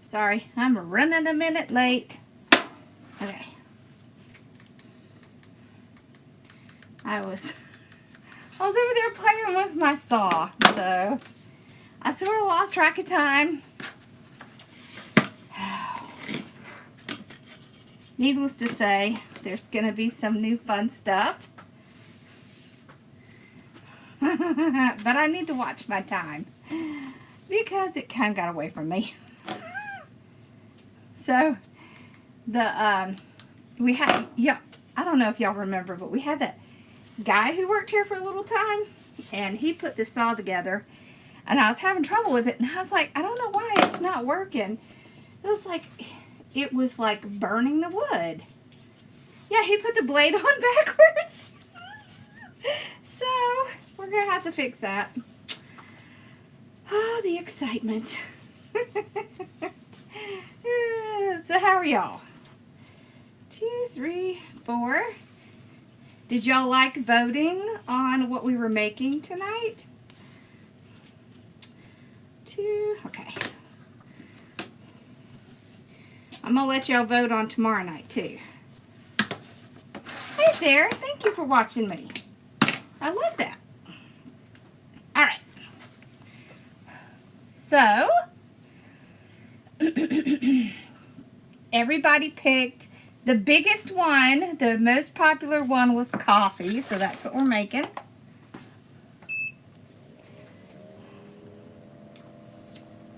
Sorry, I'm running a minute late. Okay. I was over there playing with my saw, so I sort of lost track of time. Needless to say, there's going to be some new fun stuff. But I need to watch my time because it kind of got away from me. So, we had, yeah, I don't know if y'all remember, but we had that guy who worked here for a little time, and he put this saw together, and I was having trouble with it, and I was like, I don't know why it's not working. It was like burning the wood. Yeah, he put the blade on backwards. So, we're going to have to fix that. Oh, the excitement. So, how are y'all? 2, 3, 4. Did y'all like voting on what we were making tonight? 2, okay. I'm going to let y'all vote on tomorrow night, too. Hey there, thank you for watching me. I love that. All right. So, everybody picked the biggest one. The most popular one was coffee, so that's what we're making.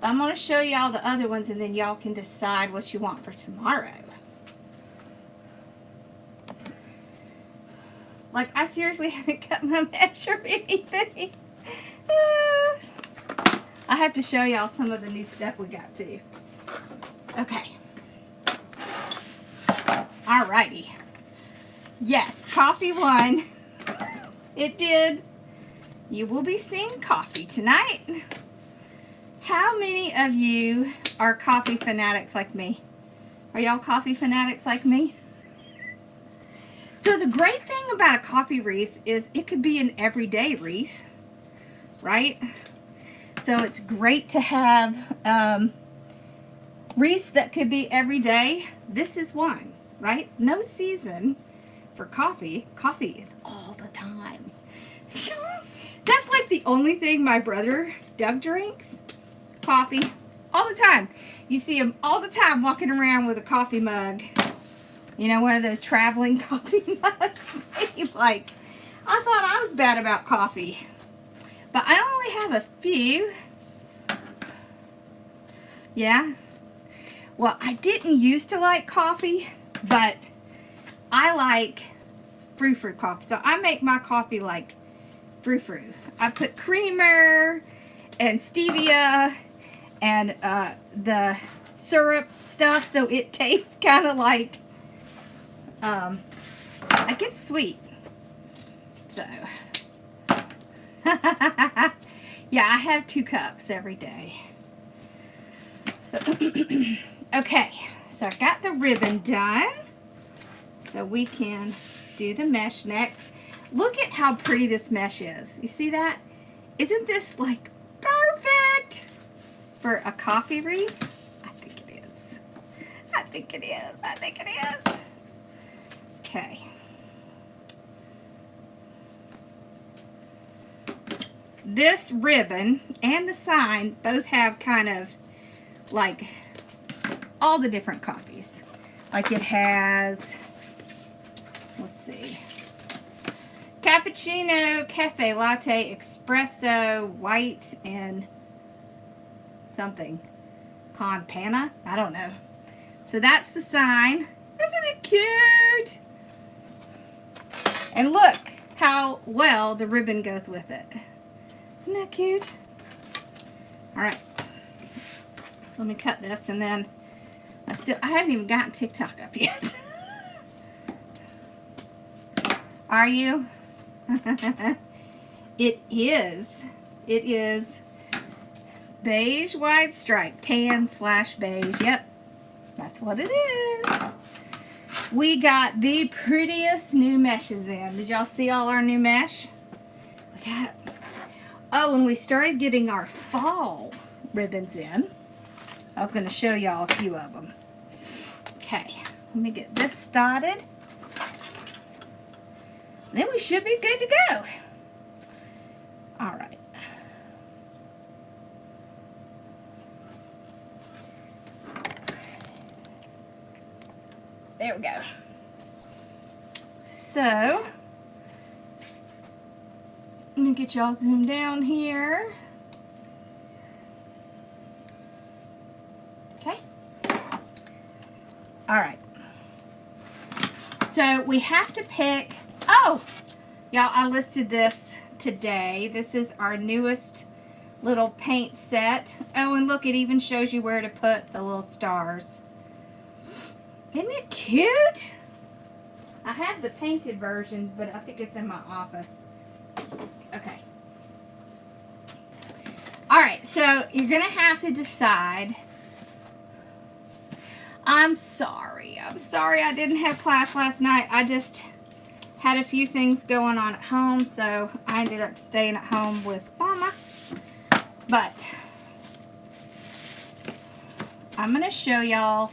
I'm going to show y'all the other ones, and then y'all can decide what you want for tomorrow. Like, I seriously haven't cut my mesh or anything. I have to show y'all some of the new stuff we got too. Okay. Alrighty. Yes, coffee won. It did. You will be seeing coffee tonight. How many of you are coffee fanatics like me? Are y'all coffee fanatics like me? So the great thing about a coffee wreath is it could be an everyday wreath, right? So it's great to have wreaths that could be every day. This is one, right? No season for coffee. Coffee is all the time. That's like the only thing my brother Doug drinks. Coffee all the time. You see him all the time walking around with a coffee mug. You know, one of those traveling coffee mugs. Like, I thought I was bad about coffee. But I only have a few. Yeah. Well, I didn't used to like coffee, but I like frou-frou coffee. So I make my coffee like frou-frou. I put creamer and stevia and the syrup stuff, so it tastes kind of like, it gets sweet. So, yeah, I have 2 cups every day. Okay, so I got the ribbon done, so we can do the mesh next. Look at how pretty this mesh is. You see that? Isn't this like perfect for a coffee wreath? I think it is. I think it is. I think it is. Okay. This ribbon and the sign both have kind of like all the different coffees. Like it has, let's see, cappuccino, cafe latte, espresso, white, and something. Con Panna? I don't know. So that's the sign. Isn't it cute? And look how well the ribbon goes with it. Isn't that cute? Alright. So let me cut this, and then I haven't even gotten TikTok up yet. Are you? It is beige wide stripe, tan/beige. Yep, that's what it is. We got the prettiest new meshes in. Did y'all see all our new mesh? Look at it. Oh, and we started getting our fall ribbons in. I was going to show y'all a few of them. Okay, let me get this started. Then we should be good to go. All right. There we go. So, let me get y'all zoomed down here. Okay. All right. So we have to pick, oh, y'all, I listed this today. This is our newest little paint set. Oh, and look, it even shows you where to put the little stars. Isn't it cute? I have the painted version, but I think it's in my office. Okay. All right, so you're going to have to decide. I'm sorry I didn't have class last night. I just had a few things going on at home, so I ended up staying at home with Mama. But I'm going to show y'all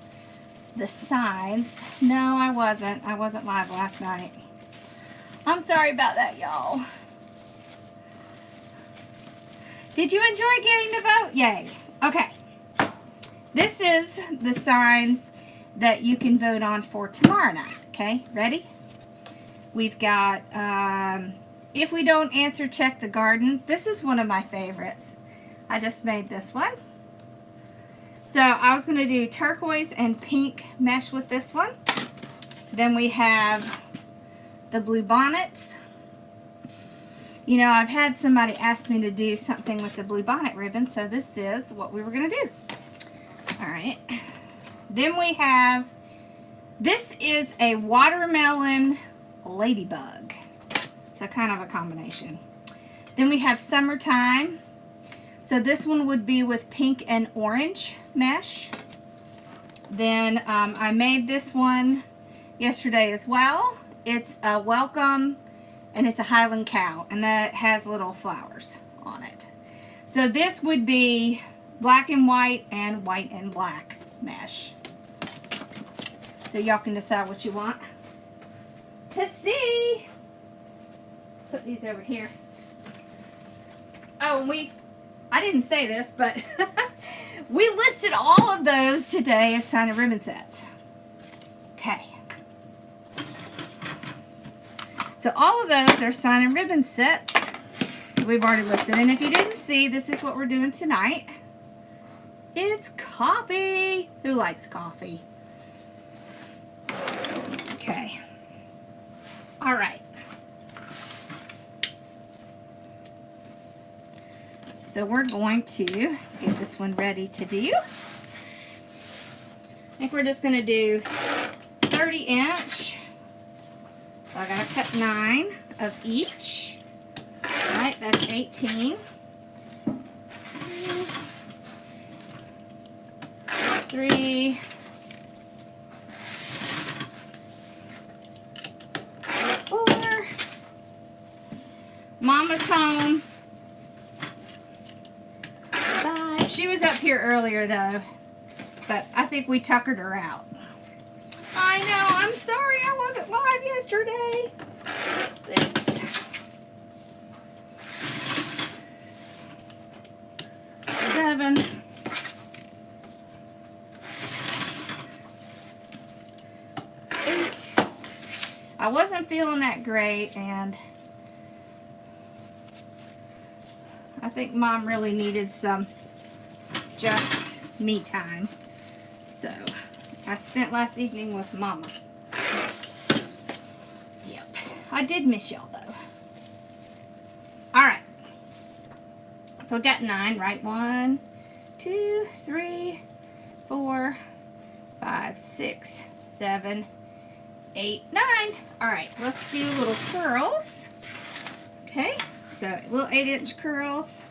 the signs. No, I wasn't live last night. I'm sorry about that, y'all. Did you enjoy getting to vote? Yay. Okay. This is the signs that you can vote on for tomorrow night. Okay, ready? We've got, if we don't answer, check the garden. This is one of my favorites. I just made this one. So I was going to do turquoise and pink mesh with this one. Then we have the blue bonnets. You know, I've had somebody ask me to do something with the blue bonnet ribbon, so this is what we were going to do. All right. Then we have, this is a watermelon ladybug. So kind of a combination. Then we have summertime. So this one would be with pink and orange mesh. Then I made this one yesterday as well. It's a welcome, and it's a Highland cow, and that has little flowers on it. So this would be black and white and black mesh. So y'all can decide what you want to see. Put these over here. Oh, I didn't say this, but we listed all of those today as sign and ribbon sets. Okay. So all of those are sign and ribbon sets we've already listed. And if you didn't see, this is what we're doing tonight. It's coffee. Who likes coffee? Okay. All right. So we're going to get this one ready to do. I think we're just going to do 30-inch. So I got to cut 9 of each. All right, that's 18. 3. 4. Mama's home. 5. She was up here earlier though, but I think we tuckered her out. I know, I'm sorry I wasn't live yesterday. 6. 7. 8. I wasn't feeling that great, and I think Mom really needed some just me time. So I spent last evening with Mama. Yep. I did miss y'all though. Alright. So I got 9, right? 1, 2, 3, 4, 5, 6, 7, 8, 9. Alright, let's do little curls. Okay, so little 8-inch curls.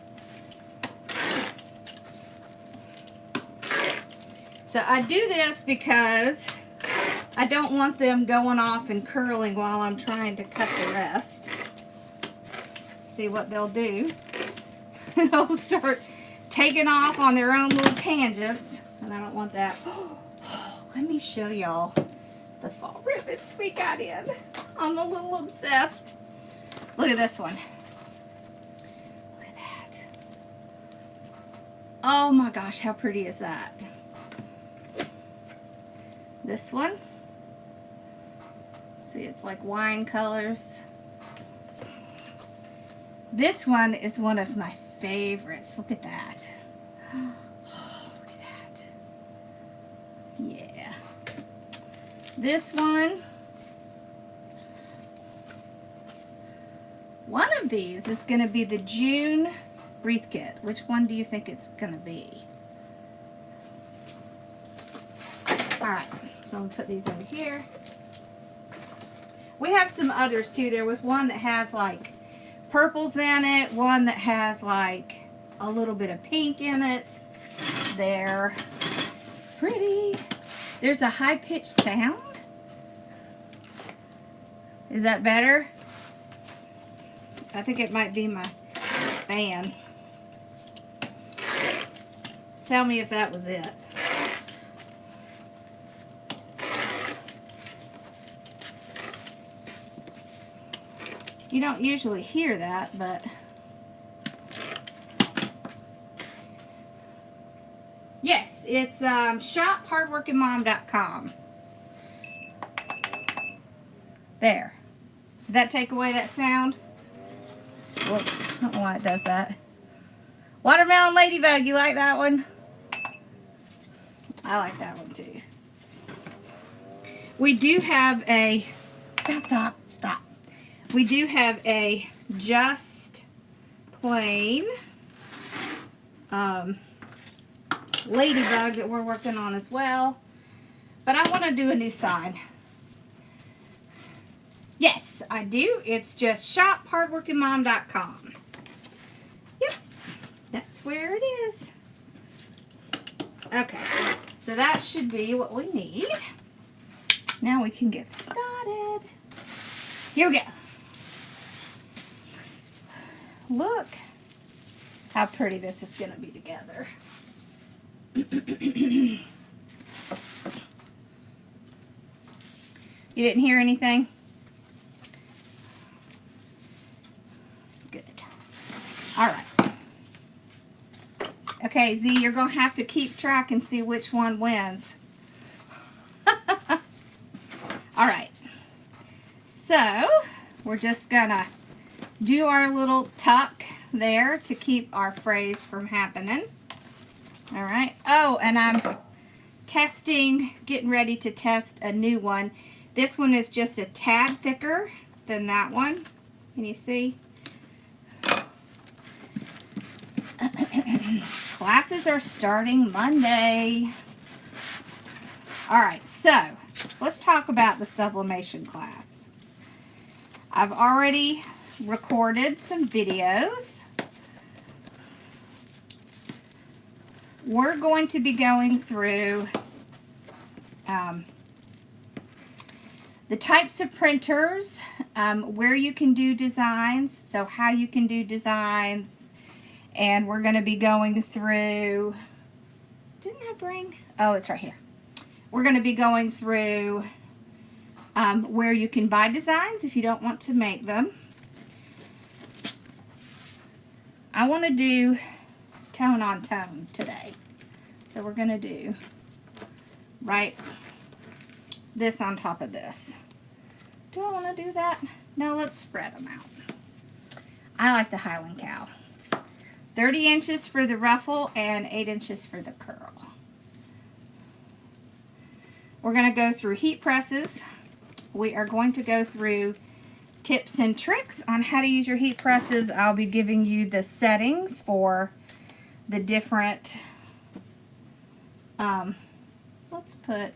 So I do this because I don't want them going off and curling while I'm trying to cut the rest. See what they'll do. They'll start taking off on their own little tangents. and I don't want that. Let me show y'all the fall ribbons we got in. I'm a little obsessed. Look at this one. Look at that. Oh my gosh, how pretty is that? This one. See, it's like wine colors. This one is one of my favorites. Look at that. Oh, look at that. Yeah. This one of these is going to be the June wreath kit. Which one do you think it's going to be? Alright, so I'm going to put these over here. We have some others too. There was one that has like purples in it, one that has like a little bit of pink in it. They're pretty. There's a high-pitched sound. Is that better? I think it might be my fan. Tell me if that was it. You don't usually hear that, but yes, it's shop hardworkingmom.com. There. Did that take away that sound? Whoops, I don't know why it does that. Watermelon Ladybug, you like that one? I like that one too. We do have a, stop. We do have a just plain ladybug that we're working on as well. But I want to do a new sign. Yes, I do. It's just shop hardworkingmom.com. Yep, that's where it is. Okay, so that should be what we need. Now we can get started. Here we go. Look how pretty this is going to be together. You didn't hear anything? Good. All right. Okay, Z, you're going to have to keep track and see which one wins. All right. So, we're just going to do our little tuck there to keep our phrase from happening. All right. Oh, and I'm getting ready to test a new one. This one is just a tad thicker than that one. Can you see? Classes are starting Monday. All right, so let's talk about the sublimation class. I've already recorded some videos. We're going to be going through the types of printers, where you can do designs, so how you can do designs, and we're going to be going through, didn't I bring, oh, it's right here. We're going to be going through where you can buy designs if you don't want to make them. I want to do tone on tone today. So we're going to do right this on top of this. Do I want to do that? No, let's spread them out. I like the Highland Cow. 30 inches for the ruffle and 8 inches for the curl. We're going to go through heat presses. We are going to go through tips and tricks on how to use your heat presses. I'll be giving you the settings for the different, let's put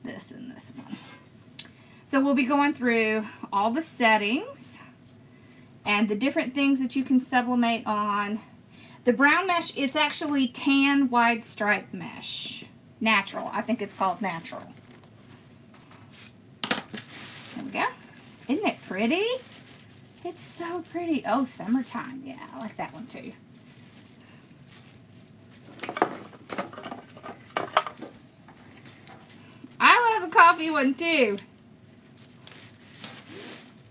this in this one. So we'll be going through all the settings and the different things that you can sublimate on. The brown mesh, it's actually tan wide stripe mesh. Natural. I think it's called natural. There we go. Isn't it pretty? It's so pretty. Oh, summertime. Yeah, I like that one too. coffee one too.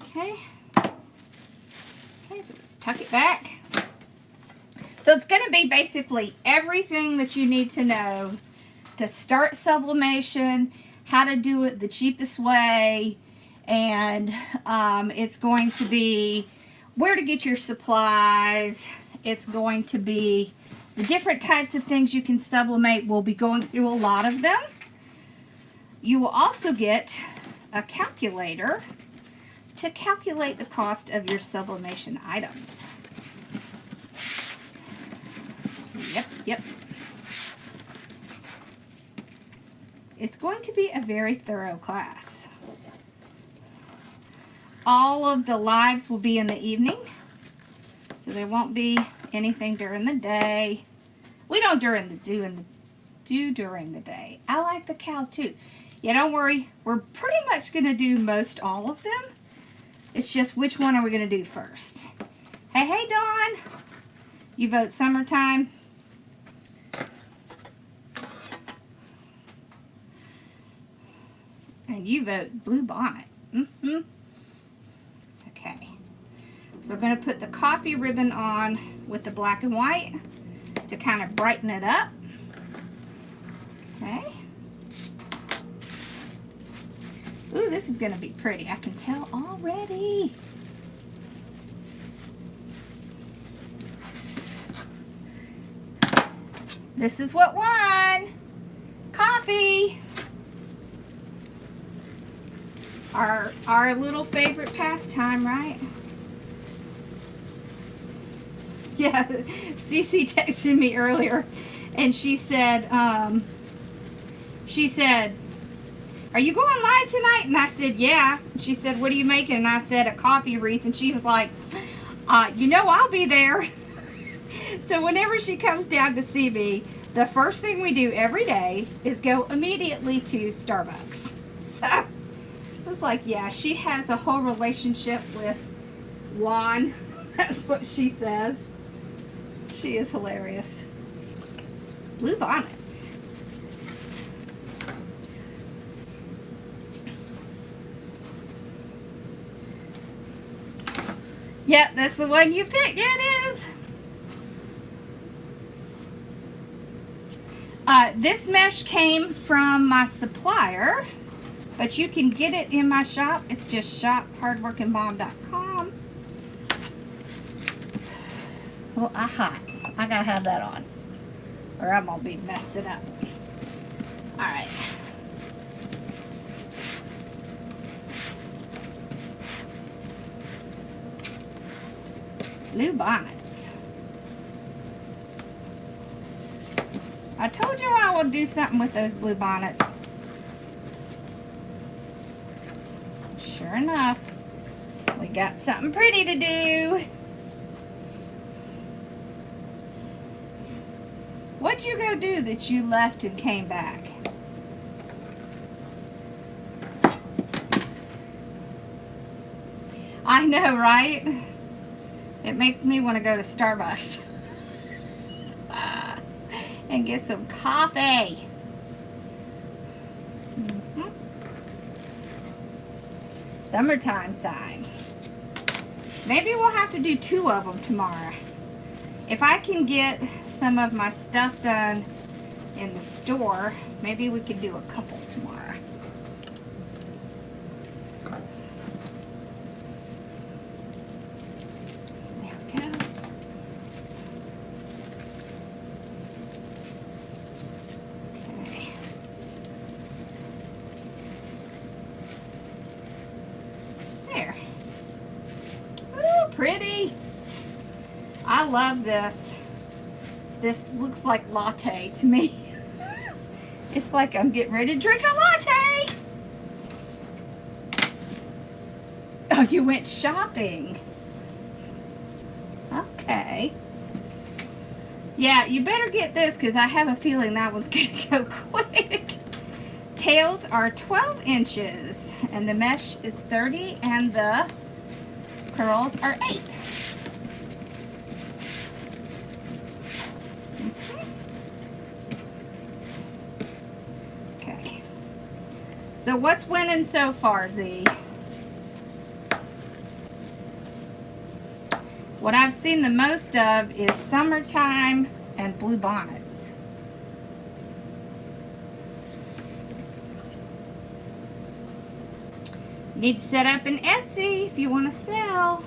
Okay. Okay, so just tuck it back. So it's going to be basically everything that you need to know to start sublimation, how to do it the cheapest way, and it's going to be where to get your supplies. It's going to be the different types of things you can sublimate. We'll be going through a lot of them. You will also get a calculator to calculate the cost of your sublimation items. Yep. It's going to be a very thorough class. All of the lives will be in the evening, so there won't be anything during the day. We don't do during the day. I like the cow too. Yeah, don't worry. We're pretty much going to do most all of them. It's just which one are we going to do first? Hey, Dawn. You vote summertime. And you vote blue bonnet. Okay. So we're going to put the coffee ribbon on with the black and white to kind of brighten it up. Okay. Ooh, this is going to be pretty. I can tell already. This is what won. Coffee. Our little favorite pastime, right? Yeah, Cece texted me earlier, and she said, are you going live tonight? And I said, yeah. She said, what are you making? And I said, a coffee wreath. And she was like, you know I'll be there. So whenever she comes down to see me, the first thing we do every day is go immediately to Starbucks. So I was like, yeah, she has a whole relationship with Juan. That's what she says. She is hilarious. Blue bonnets. Yep, that's the one you picked. Yeah, it is. This mesh came from my supplier, but you can get it in my shop. It's just shop.hardworkingmom.com. Well, aha. I gotta have that on, or I'm gonna be messing up. Alright. Blue bonnets. I told you I would do something with those blue bonnets. Sure enough, we got something pretty to do. What'd you go do that you left and came back? I know, right? It makes me want to go to Starbucks and get some coffee. Summertime sign. Maybe we'll have to do 2 of them tomorrow. If I can get some of my stuff done in the store, maybe we could do a couple tomorrow. There we go. Okay. There. Ooh, pretty. I love this. This looks like latte to me. It's like I'm getting ready to drink a latte. Oh, you went shopping. Okay. Yeah, you better get this because I have a feeling that one's going to go quick. Tails are 12 inches and the mesh is 30 and the curls are 8. So what's winning so far, Z? What I've seen the most of is summertime and blue bonnets. Need to set up an Etsy if you want to sell.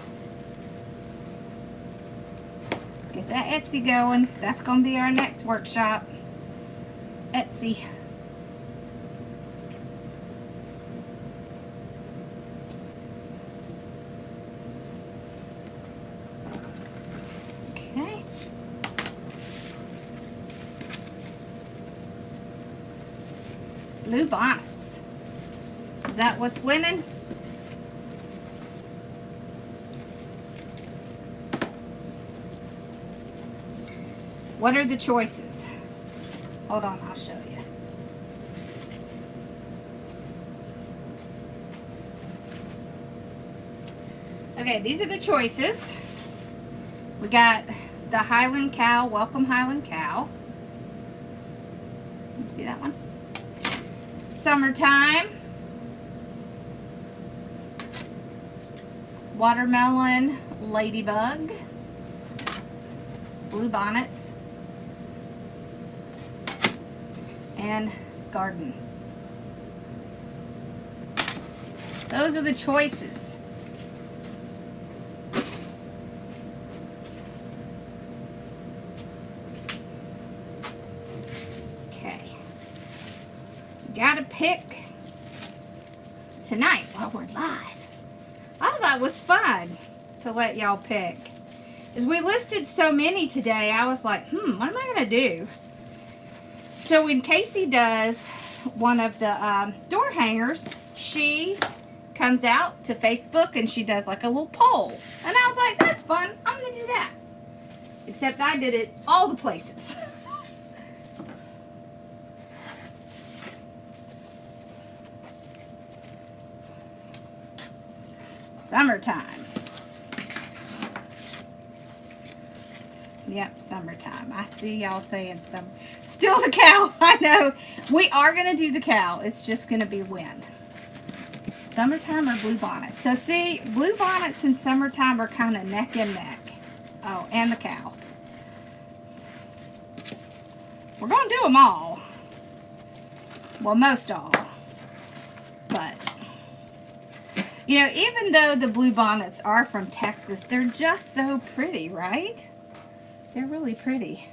Get that Etsy going. That's going to be our next workshop. Etsy. Okay. Blue bonnets. Is that what's winning? What are the choices? Hold on, I'll show you. Okay, these are the choices. We got the Highland Cow, Welcome Highland Cow. You see that one? Summertime. Watermelon Ladybug. Blue bonnets. And garden. Those are the choices. Okay. Gotta pick tonight while we're live. I thought that was fun to let y'all pick. As we listed so many today, I was like, what am I gonna do? So when Casey does one of the door hangers, she comes out to Facebook and she does like a little poll. And I was like, that's fun. I'm going to do that. Except I did it all the places. Summertime. Yep, summertime. I see y'all saying summer. Still the cow. I know. We are going to do the cow. It's just going to be when. Summertime or blue bonnets. So see, blue bonnets and summertime are kind of neck and neck. Oh, and the cow. We're going to do them all. Well, most all. But, you know, even though the blue bonnets are from Texas, they're just so pretty, right? They're really pretty.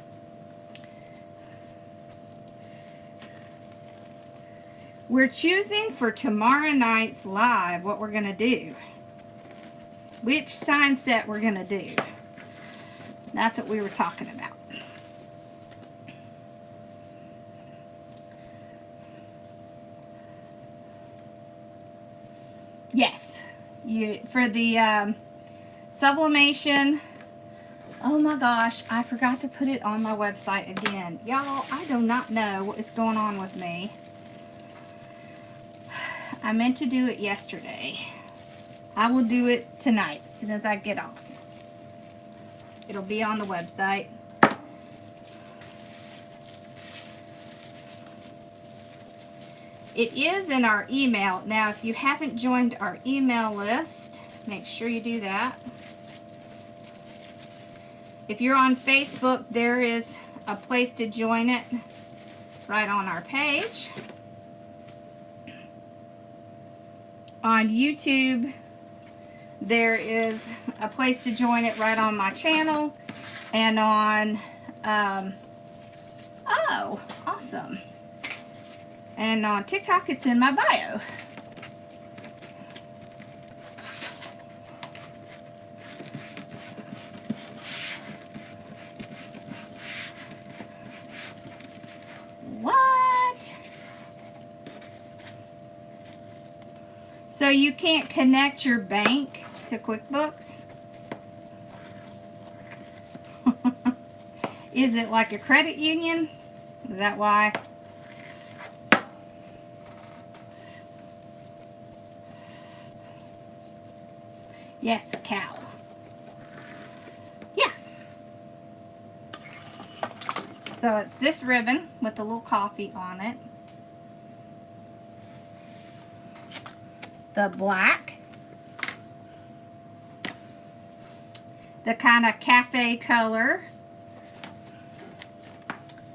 We're choosing for tomorrow night's live what we're going to do. Which sign set we're going to do. That's what we were talking about. Yes. For the sublimation. Oh my gosh, I forgot to put it on my website again. Y'all, I do not know what is going on with me. I meant to do it yesterday. I will do it tonight as soon as I get off. It'll be on the website. It is in our email. Now, if you haven't joined our email list, make sure you do that. If you're on Facebook, there is a place to join it right on our page. On YouTube, there is a place to join it right on my channel. And on, oh, awesome. And on TikTok, it's in my bio. What? So you can't connect your bank to QuickBooks? Is it like a credit union? Is that why? Yes, the cow. Yeah. So it's this ribbon with the little coffee on it. the black, the kind of cafe color,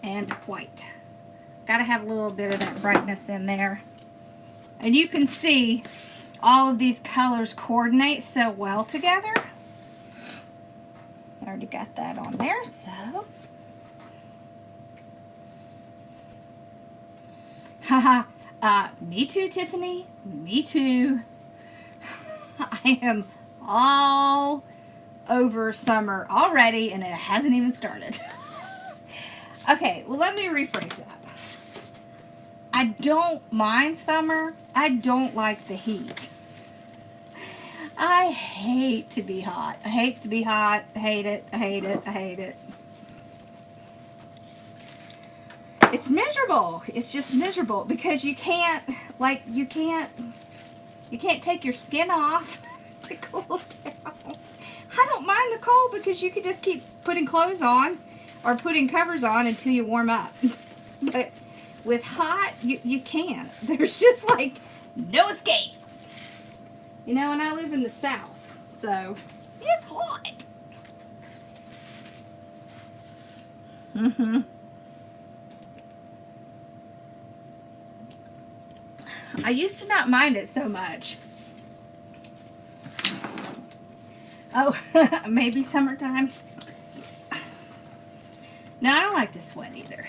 and white. Got to have a little bit of that brightness in there. And you can see all of these colors coordinate so well together. I already got that on there, so. Haha, me too, Tiffany. Me too. I am all over summer already, and it hasn't even started. Okay, well, let me rephrase that. I don't mind summer. I don't like the heat. I hate to be hot. I hate to be hot. I hate it. I hate it. I hate it. It's miserable. It's just miserable because you can't, like, you can't take your skin off to cool down. I don't mind the cold because you can just keep putting clothes on or putting covers on until you warm up. But with hot, you can't. There's just like no escape. You know, and I live in the South, so it's hot. I used to not mind it so much. Oh, maybe summertime. No, I don't like to sweat either.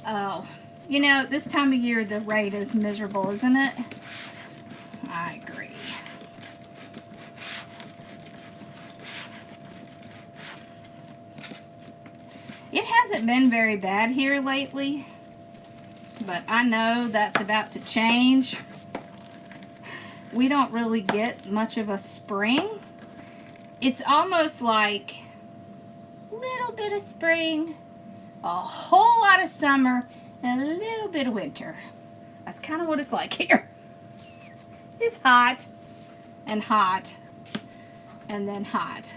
Oh, you know, this time of year the rate is miserable, isn't it? I agree. It hasn't been very bad here lately, but I know that's about to change. We don't really get much of a spring. It's almost like a little bit of spring, a whole lot of summer, and a little bit of winter. That's kind of what it's like here. It's hot, and hot, and then hot.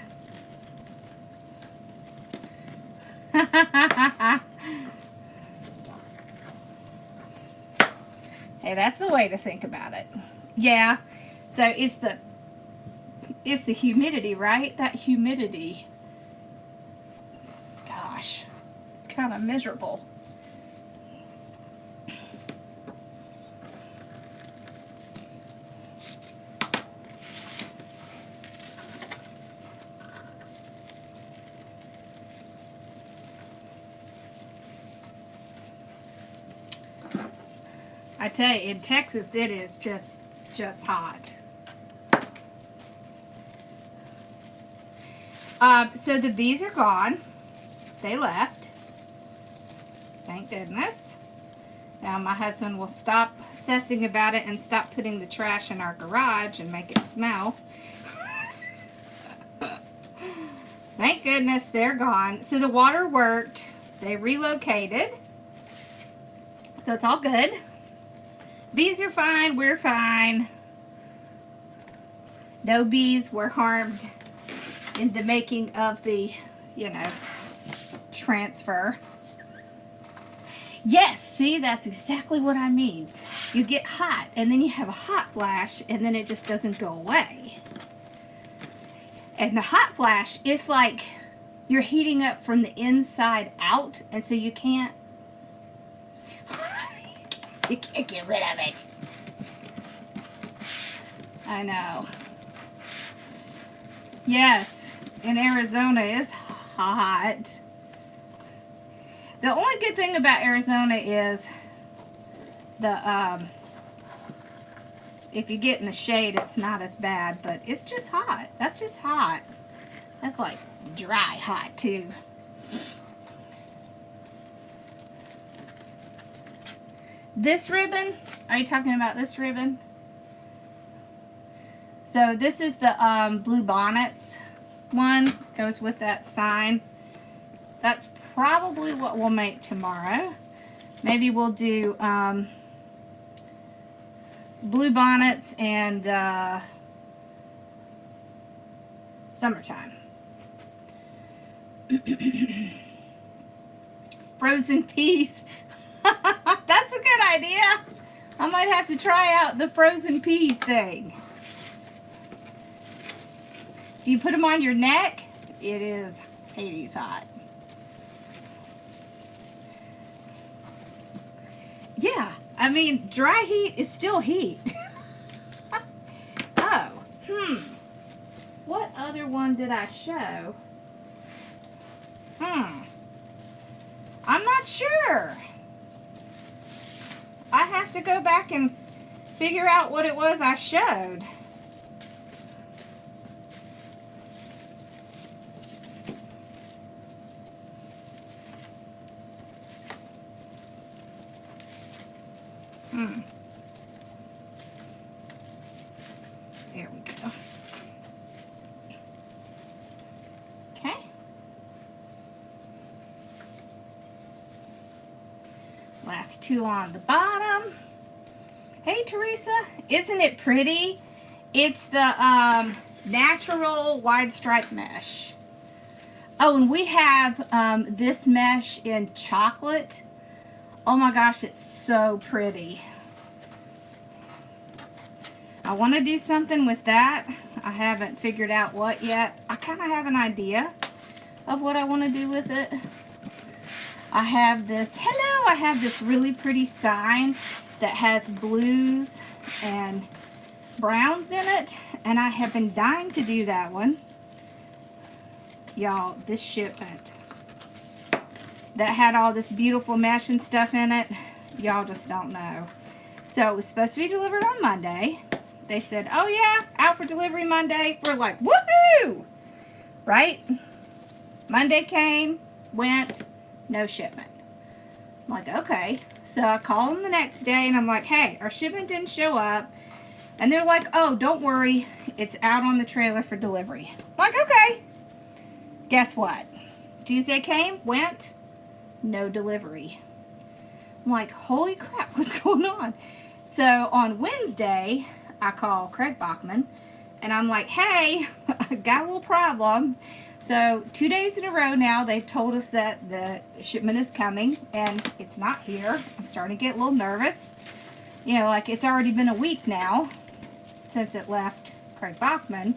Hey, that's the way to think about it. Yeah, so it's the humidity, right? That humidity. Gosh, it's kind of miserable. I tell you, in Texas, it is just hot. So the bees are gone. They left. Thank goodness. Now my husband will stop obsessing about it and stop putting the trash in our garage and make it smell. Thank goodness they're gone. So the water worked. They relocated. So it's all good. Bees are fine. We're fine. No bees were harmed in the making of the, you know, transfer. Yes, see, that's exactly what I mean. You get hot, and then you have a hot flash, and then it just doesn't go away. And the hot flash is like you're heating up from the inside out, and so you can't get rid of it. I know. Yes, in Arizona it's hot. The only good thing about Arizona is the if you get in the shade it's not as bad, but it's just hot. That's just hot. That's like dry hot too. This ribbon, are you talking about this ribbon? So this is the blue bonnets one, goes with that sign. That's probably what we'll make tomorrow. Maybe we'll do blue bonnets and summertime. Frozen peas. That's a good an idea. I might have to try out the frozen peas thing. Do you put them on your neck? It is Hades hot. Yeah, I mean, dry heat is still heat. Oh, what other one did I show? I'm not sure. I have to go back and figure out what it was I showed. There we go. Okay. Last two on the bottom. Hey Teresa, isn't it pretty? It's the natural wide stripe mesh. Oh, and we have this mesh in chocolate. Oh my gosh, it's so pretty. I want to do something with that. I haven't figured out what yet. I kind of have an idea of what I want to do with it. I have this, I have this really pretty sign that has blues and browns in it, and I have been dying to do that one. Y'all, this shipment that had all this beautiful mesh and stuff in it, y'all just don't know. So it was supposed to be delivered on Monday. They said, oh yeah, out for delivery Monday. We're like, woohoo! Right? Monday came, went, no shipment. I'm like, okay. So I call them the next day and I'm like, hey, our shipment didn't show up. And they're like, oh, don't worry. It's out on the trailer for delivery. I'm like, okay. Guess what? Tuesday came, went, no delivery. I'm like, holy crap, what's going on? So on Wednesday, I call Craig Bachman and I'm like, hey, I got a little problem. So 2 days in a row now, they've told us that the shipment is coming and it's not here. I'm starting to get a little nervous. You know, like it's already been a week now since it left Craig Bachman.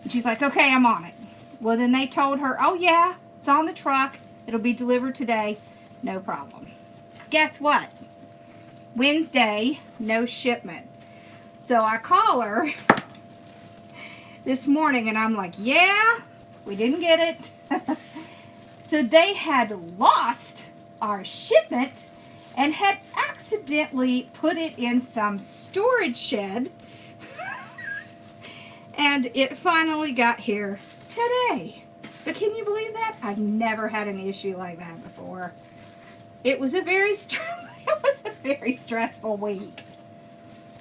And she's like, okay, I'm on it. Well, then they told her, oh yeah, it's on the truck. It'll be delivered today. No problem. Guess what? Wednesday, no shipment. So I call her this morning and I'm like, yeah, we didn't get it. So they had lost our shipment and had accidentally put it in some storage shed. And it finally got here today. But can you believe that? I've never had an issue like that before. It was a very stressful week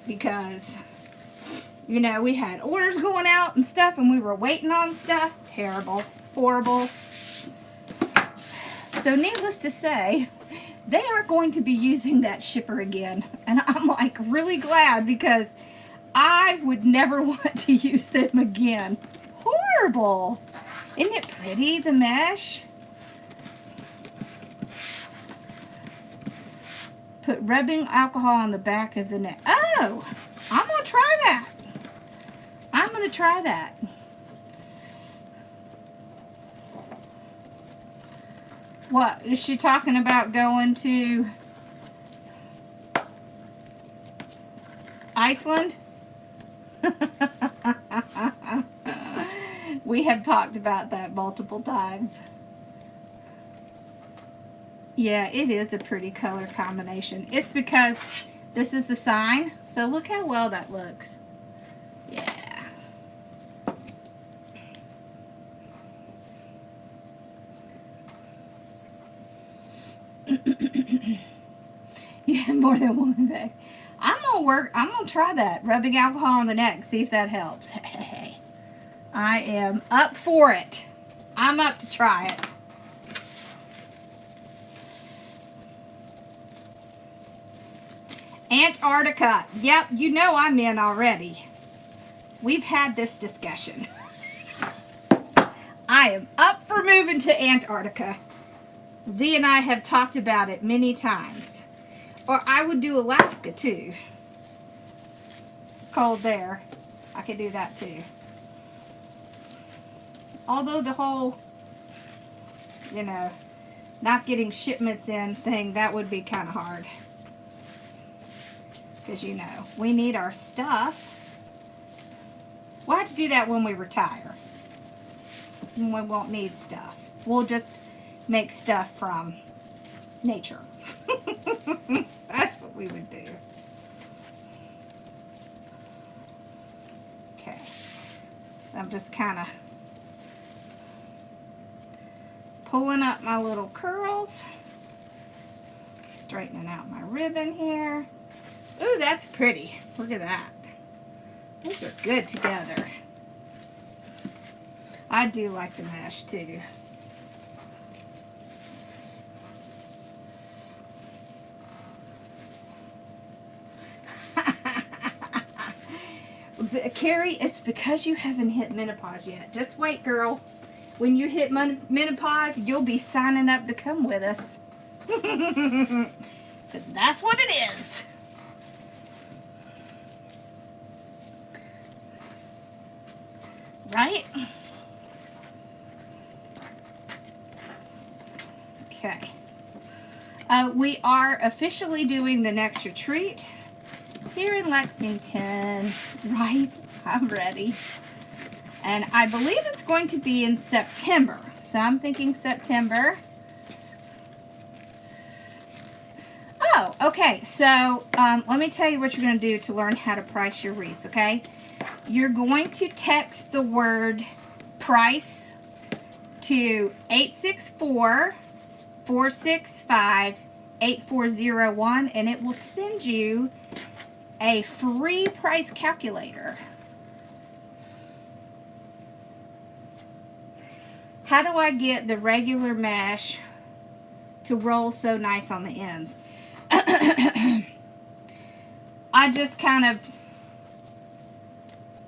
because, you know, we had orders going out and stuff and we were waiting on stuff. Terrible. Horrible. So needless to say, they aren't going to be using that shipper again. And I'm like really glad because I would never want to use them again. Horrible. Isn't it pretty, the mesh? Put rubbing alcohol on the back of the neck. Oh, I'm going to try that. I'm going to try that. What, is she talking about going to Iceland? We have talked about that multiple times. Yeah, it is a pretty color combination. It's because this is the sign. So look how well that looks. Yeah. Yeah, more than one bag. I'm gonna try that. Rubbing alcohol on the neck, see if that helps. Hey, I am up for it. I'm up to try it. Antarctica. Yep, you know I'm in already. We've had this discussion. I am up for moving to Antarctica. Z and I have talked about it many times. Or I would do Alaska too. It's cold there. I could do that too. Although the whole, you know, not getting shipments in thing, that would be kind of hard. Because, you know, we need our stuff. We'll have to do that when we retire. And we won't need stuff. We'll just make stuff from nature. That's what we would do. Okay. I'm just kind of pulling up my little curls. Straightening out my ribbon here. Ooh, that's pretty. Look at that. These are good together. I do like the mesh too. Carrie, it's because you haven't hit menopause yet. Just wait, girl. When you hit menopause, you'll be signing up to come with us. Because that's what it is. Right? Okay. We are officially doing the next retreat here in Lexington. Right? I'm ready. And I believe it's going to be in September. So I'm thinking September. Oh, okay. So let me tell you what you're going to do to learn how to price your wreaths, okay? You're going to text the word price to 864-465-8401 and it will send you a free price calculator. How do I get the regular mesh to roll so nice on the ends? I just kind of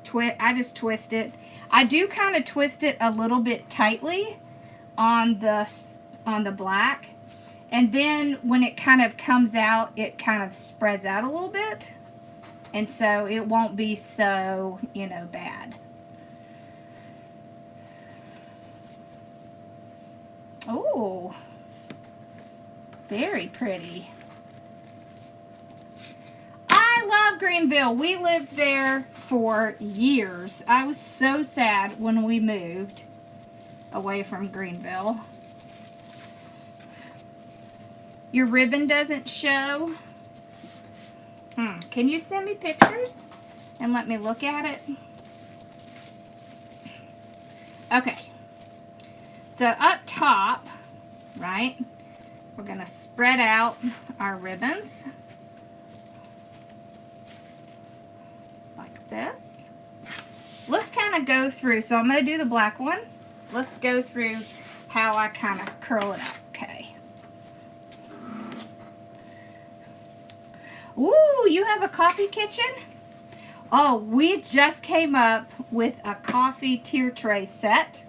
twist it. I do kind of twist it a little bit tightly on the black, and then when it kind of comes out, it kind of spreads out a little bit, and so it won't be so, you know, bad. Oh, very pretty. I love Greenville. We lived there for years. I was so sad when we moved away from Greenville. Your ribbon doesn't show. Can you send me pictures and let me look at it? Okay. So up top, right, we're going to spread out our ribbons like this. Let's kind of go through. So I'm going to do the black one. Let's go through how I kind of curl it up. Okay. Ooh, you have a coffee kitchen? Oh, we just came up with a coffee tier tray set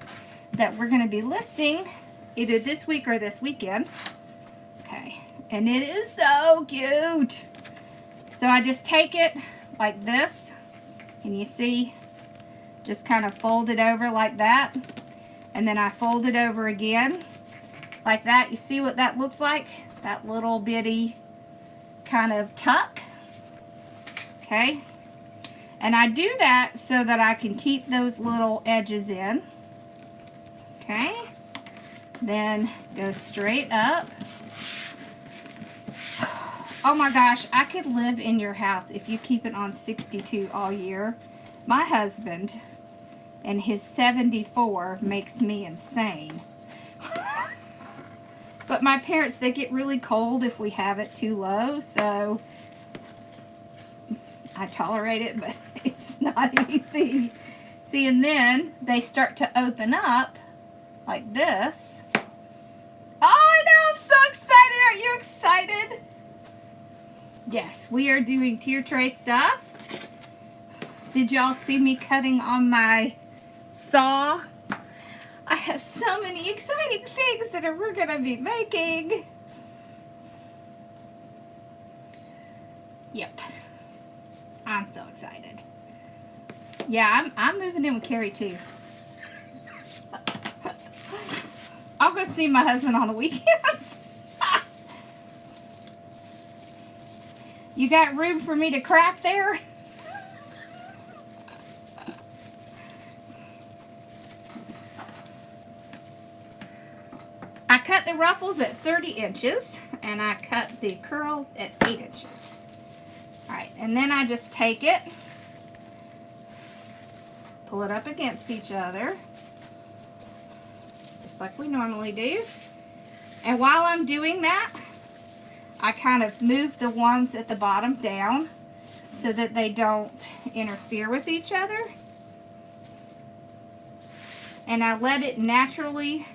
that we're going to be listing either this week or this weekend. Okay, and it is so cute. So I just take it like this, and you see, just kind of fold it over like that, and then I fold it over again like that. You see what that looks like? That little bitty kind of tuck. Okay, and I do that so that I can keep those little edges in. Okay, then go straight up. Oh my gosh, I could live in your house if you keep it on 62 all year. My husband and his 74 makes me insane. But my parents, they get really cold if we have it too low, so I tolerate it, but it's not easy. See, and then they start to open up like this. Oh, I know, I'm so excited. Aren't you excited? Yes, we are doing tier tray stuff. Did y'all see me cutting on my saw? I have so many exciting things that we're going to be making. Yep. I'm so excited. Yeah, I'm moving in with Carrie too. I'll go see my husband on the weekends. You got room for me to craft there? I cut the ruffles at 30 inches and I cut the curls at 8 inches. Alright, and then I just take it, pull it up against each other, just like we normally do. And while I'm doing that, I kind of move the ones at the bottom down so that they don't interfere with each other. And I let it naturally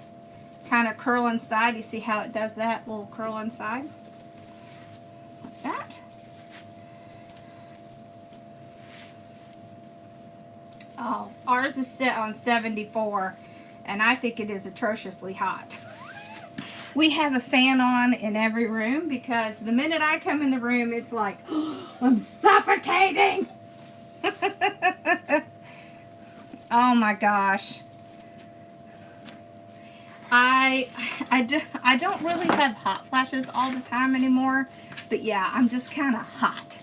kind of curl inside. You see how it does that little curl inside? Like that. Oh, ours is set on 74 and I think it is atrociously hot. We have a fan on in every room because the minute I come in the room, it's like, oh, I'm suffocating. Oh my gosh. I don't really have hot flashes all the time anymore, but yeah, I'm just kind of hot.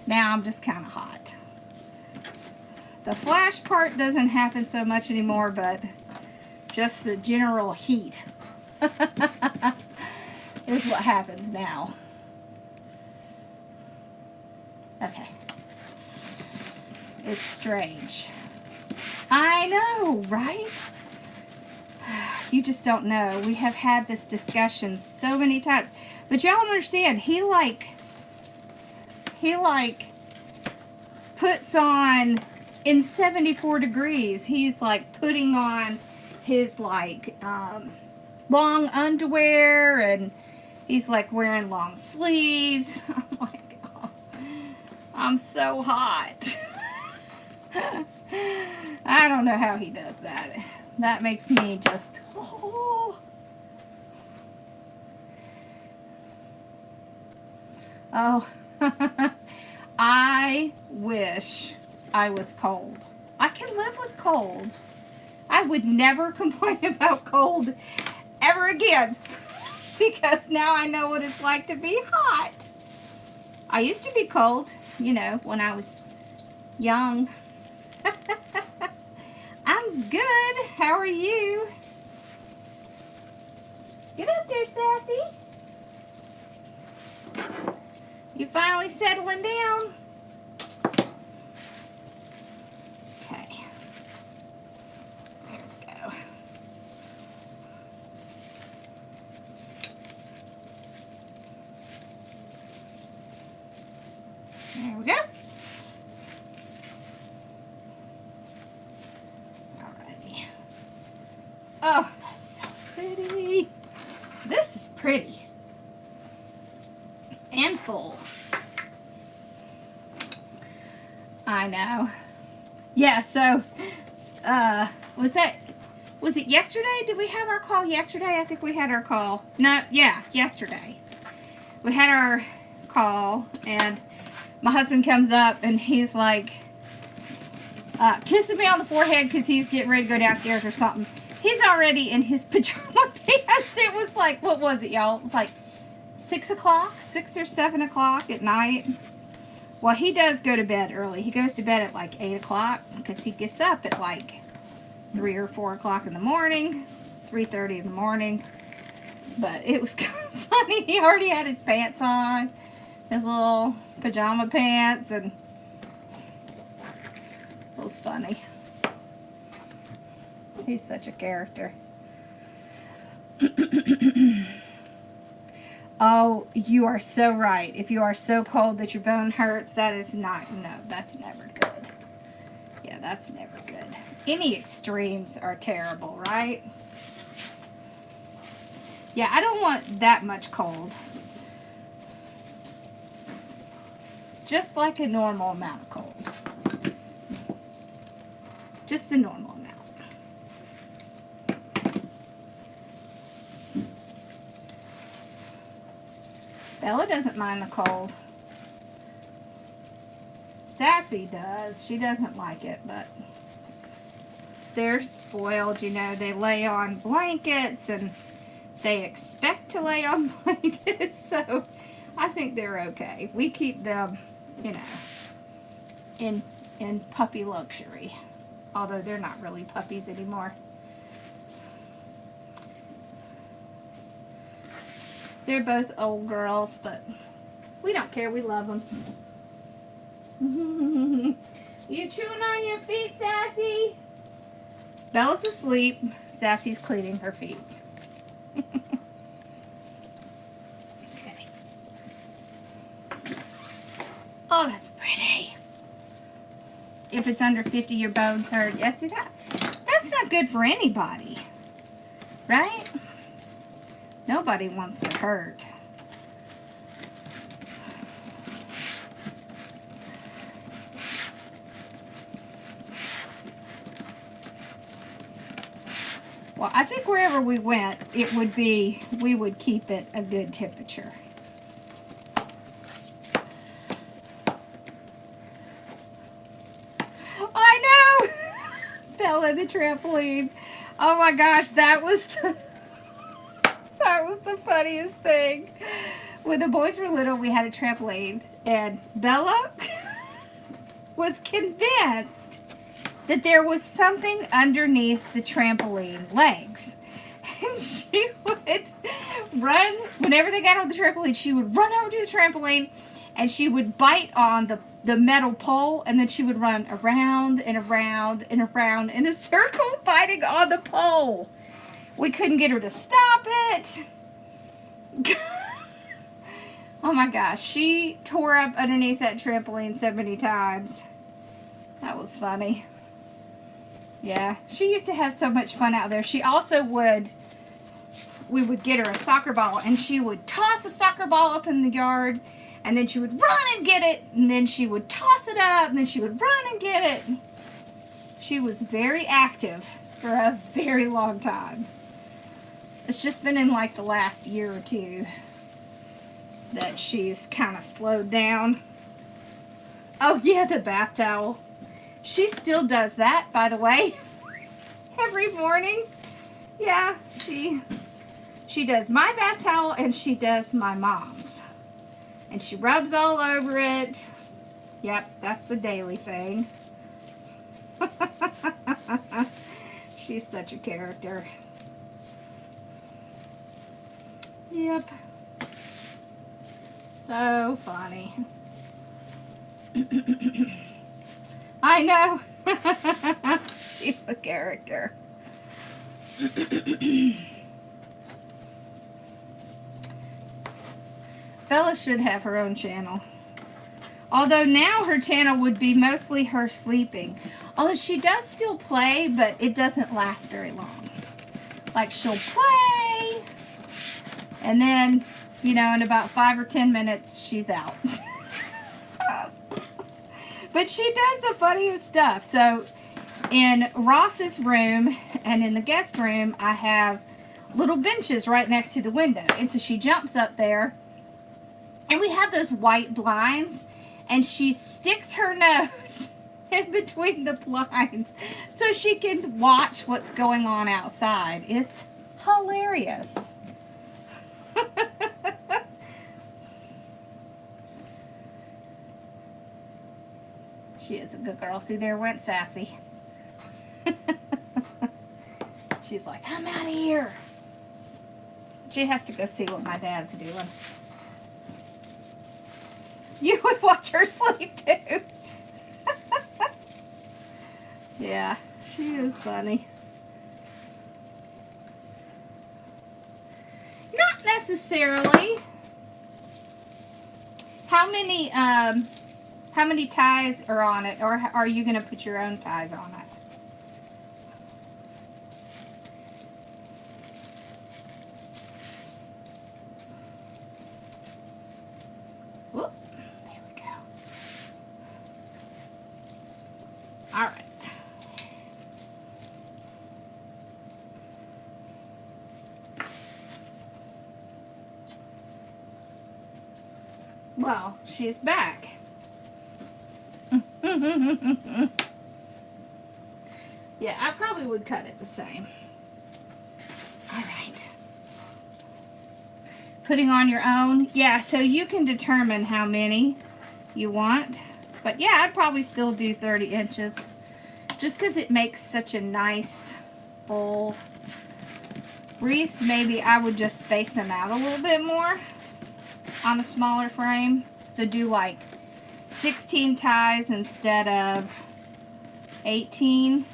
Now I'm just kind of hot. The flash part doesn't happen so much anymore, but just the general heat is what happens now. Okay. It's strange. I know, right? You just don't know. We have had this discussion so many times. But y'all understand, he puts on, in 74 degrees, he's like putting on his like long underwear, and he's like wearing long sleeves. I'm like, oh, I'm so hot. I don't know how he does that. That makes me just, oh. Oh, I wish I was cold. I can live with cold. I would never complain about cold ever again because now I know what it's like to be hot. I used to be cold, you know, when I was young. I'm good. How are you? Get up there, Sassy. You finally settling down? Okay. There we go. There we go. Alrighty. Oh, that's so pretty. This is pretty. And full. I know. Yeah, so, was it yesterday? Did we have our call yesterday? I think we had our call. No, yeah, yesterday. We had our call, and my husband comes up, and he's like, kissing me on the forehead because he's getting ready to go downstairs or something. He's already in his pajama pants. It was like, what was it, y'all? It was like 6 o'clock, 6 or 7 o'clock at night. Well, he does go to bed early. He goes to bed at like 8 o'clock because he gets up at like 3 or 4 o'clock in the morning, 3:30 in the morning. But it was kind of funny. He already had his pants on, his little pajama pants, and it was funny. He's such a character. Oh, you are so right. If you are so cold that your bone hurts, that is not, no, that's never good. Yeah, that's never good. Any extremes are terrible, right? Yeah, I don't want that much cold. Just like a normal amount of cold. Just the normal amount. Bella doesn't mind the cold. Sassy does. She doesn't like it, but they're spoiled, you know. They lay on blankets and they expect to lay on blankets, so I think they're okay. We keep them, you know, in puppy luxury, although they're not really puppies anymore. They're both old girls, but we don't care. We love them. You chewing on your feet, Sassy? Bella's asleep. Sassy's cleaning her feet. Okay. Oh, that's pretty. If it's under 50, your bones hurt. Yes, see that? That's not good for anybody. Right? Nobody wants to hurt. Well, I think wherever we went, we would keep it a good temperature. I know! Fell in the trampoline. Oh my gosh, that was the funniest thing. When the boys were little, we had a trampoline, and Bella was convinced that there was something underneath the trampoline legs. And she would run, whenever they got on the trampoline, she would run over to the trampoline and she would bite on the metal pole, and then she would run around and around and around in a circle biting on the pole. We couldn't get her to stop it. Oh my gosh, she tore up underneath that trampoline so many times. That was funny. Yeah, she used to have so much fun out there. She also we would get her a soccer ball, and she would toss a soccer ball up in the yard, and then she would run and get it, and then she would toss it up, and then she would run and get it. She was very active for a very long time. It's just been in like the last year or two that she's kind of slowed down. Oh yeah, the bath towel. She still does that, by the way, every morning. Yeah, she does my bath towel and she does my mom's. And she rubs all over it. Yep, that's the daily thing. She's such a character. Yep. So funny. I know. She's a character. Bella should have her own channel. Although now her channel would be mostly her sleeping. Although she does still play, but it doesn't last very long. Like, she'll play, and then, you know, in about 5 or 10 minutes, she's out. But she does the funniest stuff. So, in Ross's room and in the guest room, I have little benches right next to the window. And so she jumps up there, and we have those white blinds, and she sticks her nose in between the blinds so she can watch what's going on outside. It's hilarious. She is a good girl. See, there went Sassy. She's like, I'm out of here. She has to go see what my dad's doing. You would watch her sleep too. Yeah, she is funny. Not necessarily. How many ties are on it, or are you going to put your own ties on it? Whoop, there we go. All right. Well, she's back. Yeah, I probably would cut it the same. All right. Putting on your own. Yeah, so you can determine how many you want. But yeah, I'd probably still do 30 inches. Just because it makes such a nice full wreath. Maybe I would just space them out a little bit more on a smaller frame. So do like 16 ties instead of 18.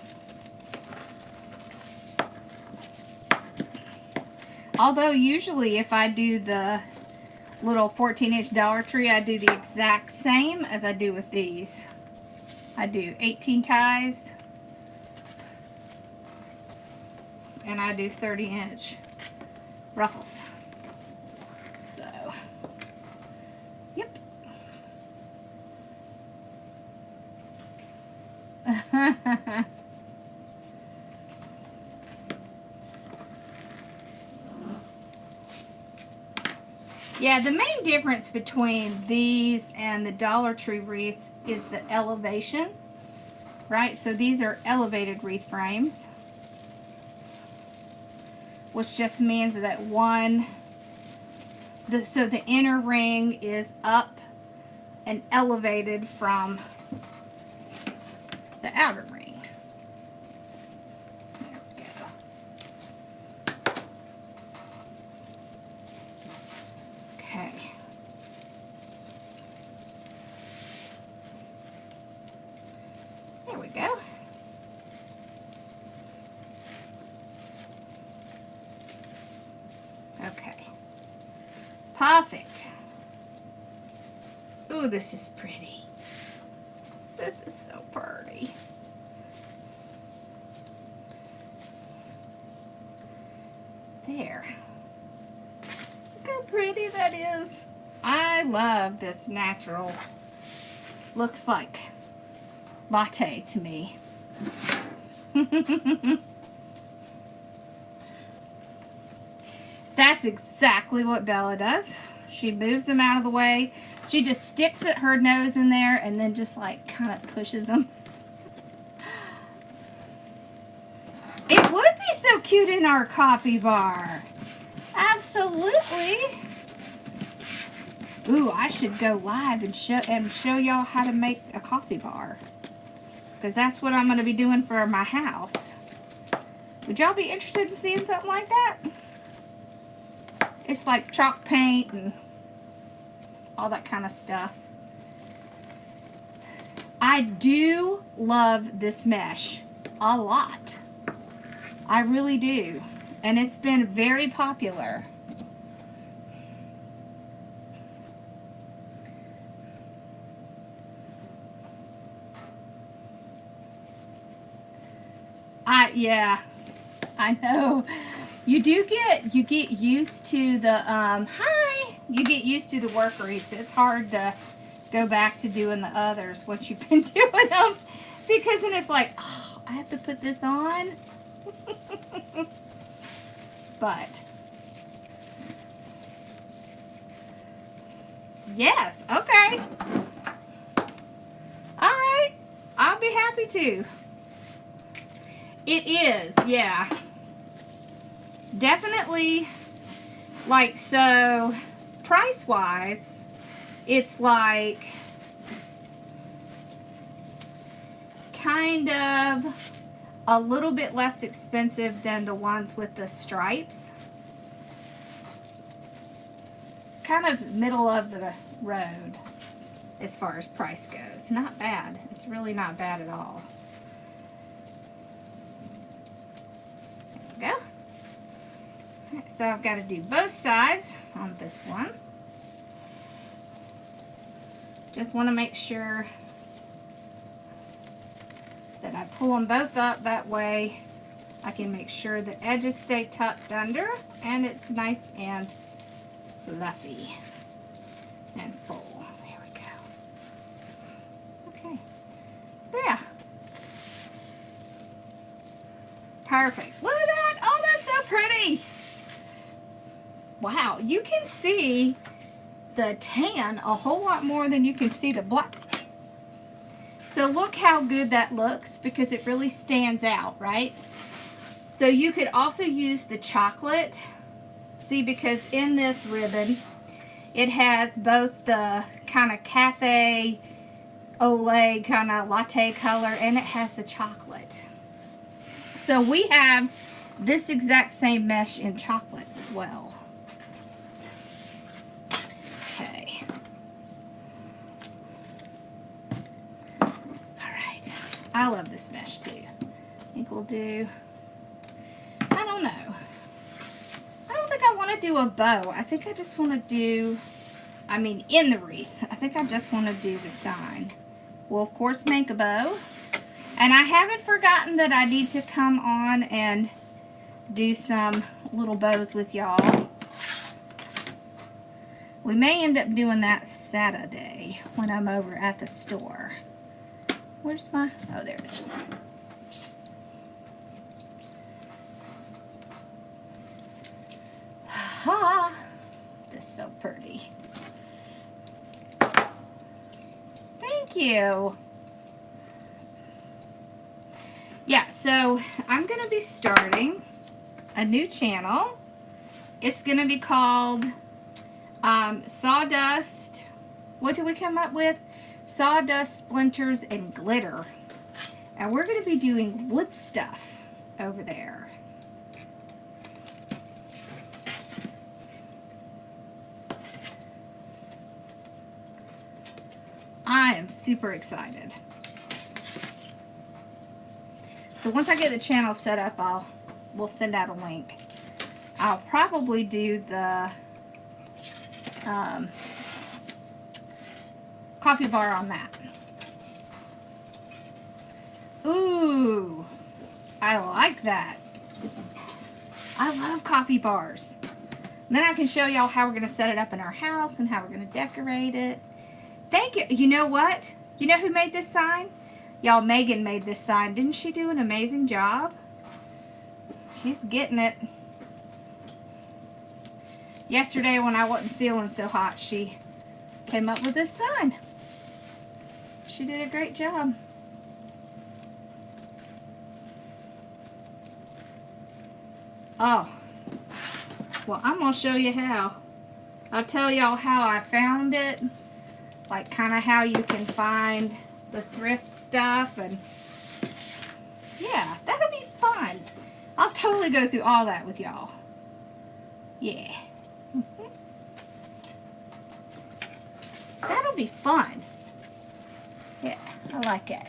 Although usually if I do the little 14-inch Dollar Tree, I do the exact same as I do with these. I do 18 ties and I do 30-inch ruffles. So, yep. Yeah, the main difference between these and the Dollar Tree wreaths is the elevation, right? So these are elevated wreath frames, which just means that so the inner ring is up and elevated from the outer ring. There we go. Okay. Perfect. Ooh, this is pretty. This is so pretty. There. Look how pretty that is. I love this natural. Looks like latte to me. That's exactly what Bella does. She moves them out of the way. She just sticks her nose in there and then just like kind of pushes them. It would be so cute in our coffee bar. Absolutely. Ooh, I should go live and show y'all how to make a coffee bar. Because that's what I'm going to be doing for my house. Would y'all be interested in seeing something like that? It's like chalk paint and all that kind of stuff. I do love this mesh a lot. I really do. And it's been very popular. Yeah, I know. You get used to the, you get used to the work wreaths. It's hard to go back to doing the others once you've been doing them. Because then it's like, oh, I have to put this on. But, yes, okay. All right, I'll be happy to. It is, yeah. Definitely, like, so, price-wise, it's like, kind of a little bit less expensive than the ones with the stripes. It's kind of middle of the road as far as price goes. Not bad. It's really not bad at all. Go. So I've got to do both sides on this one. Just want to make sure that I pull them both up. That way I can make sure the edges stay tucked under and it's nice and fluffy and full. There we go. Okay. There. Perfect. Look at that. Oh, that's so pretty. Wow, you can see the tan a whole lot more than you can see the black. So look how good that looks because it really stands out, right? So you could also use the chocolate. See, because in this ribbon, it has both the kind of cafe au lait kind of latte color and it has the chocolate. So we have this exact same mesh in chocolate as well. Okay. All right. I love this mesh too. I think we'll do, I don't know. I don't think I want to do a bow. I think I just want to do, I mean, in the wreath. I think I just want to do the sign. We'll, of course, make a bow. And I haven't forgotten that I need to come on and do some little bows with y'all. We may end up doing that Saturday when I'm over at the store. Where's my, oh, there it is. Ha! This is so pretty. Thank you. Yeah, so I'm going to be starting a new channel. It's going to be called Sawdust. What did we come up with? Sawdust, Splinters, and Glitter. And we're going to be doing wood stuff over there. I am super excited. So once I get the channel set up, we'll send out a link. I'll probably do the coffee bar on that. Ooh, I like that. I love coffee bars. And then I can show y'all how we're going to set it up in our house and how we're going to decorate it. Thank you. You know what? You know who made this sign? Y'all, Megan made this sign. Didn't she do an amazing job? She's getting it. Yesterday when I wasn't feeling so hot, she came up with this sign. She did a great job. Oh. Well, I'm going to show you how. I'll tell y'all how I found it. Like kind of how you can find the thrift stuff, and yeah, that'll be fun. I'll totally go through all that with y'all. Yeah. That'll be fun. Yeah, I like it.